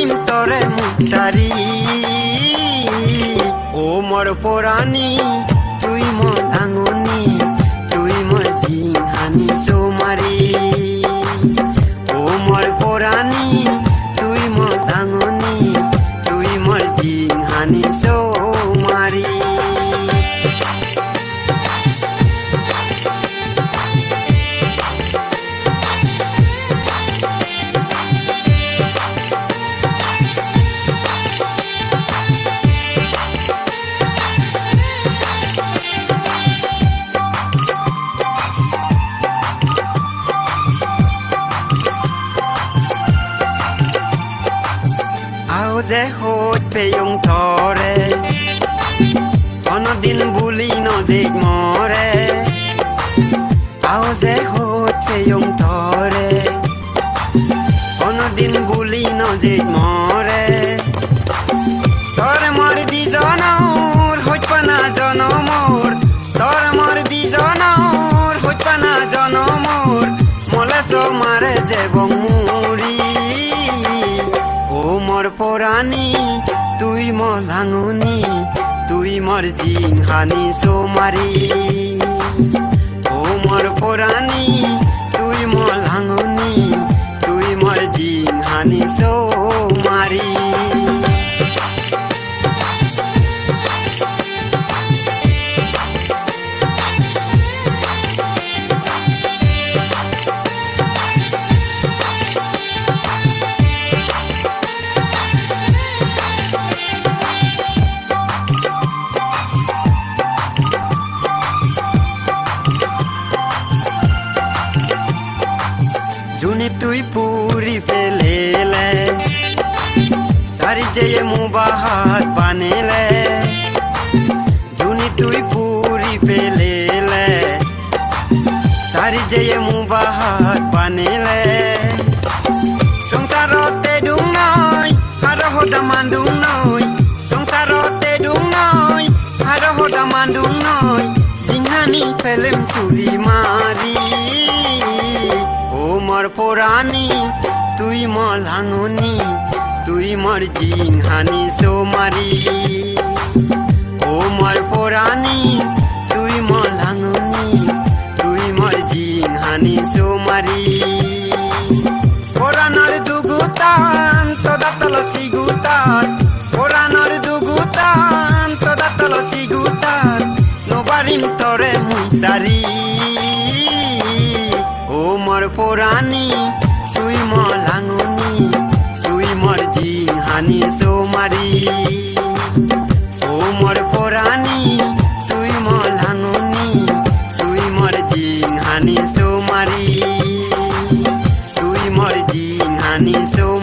নবাৰিম তৰে মুচাৰি ও মোৰ পৰাণী তুই মোৰ ডাঙনি তুই মোৰ জিংহানি চৌমাৰি ও মোৰ পৰাণী তুই মোৰ ডাঙনি তুই মোৰ জিংহানি চৌমাৰি যে হত পেয়ং তৰে অনদিন বুলি নজিক মৰে আও যে হত পেয়ং তৰে অনদিন বুলি নজিক মৰে তোৰ মোৰ দিজনৰ হইপানা জনমৰ তোৰ মোৰ দিজনৰ হইপানা জনমৰ মলে মাৰে যে বঙুৰি মোর পরাণী তুই মোর লাঙনি তুই মোর জিংহানি চৌমারি ও মোর পরাণী তুই মোর লাঙনি তুই মোর জিংহানি চৌমারি জুনি তুই পুরি পেলেলে সারি যেয়ে মুবাহাত বানেলে জুনি তুই পুরি পেলেলে সারি যেয়ে মুবাহাত বানেলে সংসারতে দুং নয় আরো হদা মান্দুং নয় সংসারতে দুং নয় আরো হদা মান্দুং নয় জিংহানি ফেলেম চুলি মারি ও মোর পরাণী তুই মোর লাঙনি তুই মোর জিংহানি চৌমারি ও মোর পরাণী তুই মোর লাঙনি তুই মোর জিংহানি চৌমারি পরাণৰ দুগুতান তদা তলসি গুতান পরাণৰ দুগুতান তদা তলসি গুতান নবাৰিম তৰে মুচাৰি ও মোর পরাণী তুই মোর লাঙনি তুই মোর জিংহানি চৌমারি ও মোর পরাণী তুই মোর লাঙনি তুই মোর জিংহানি চৌমারি তুই মোর জিংহানি চৌমারি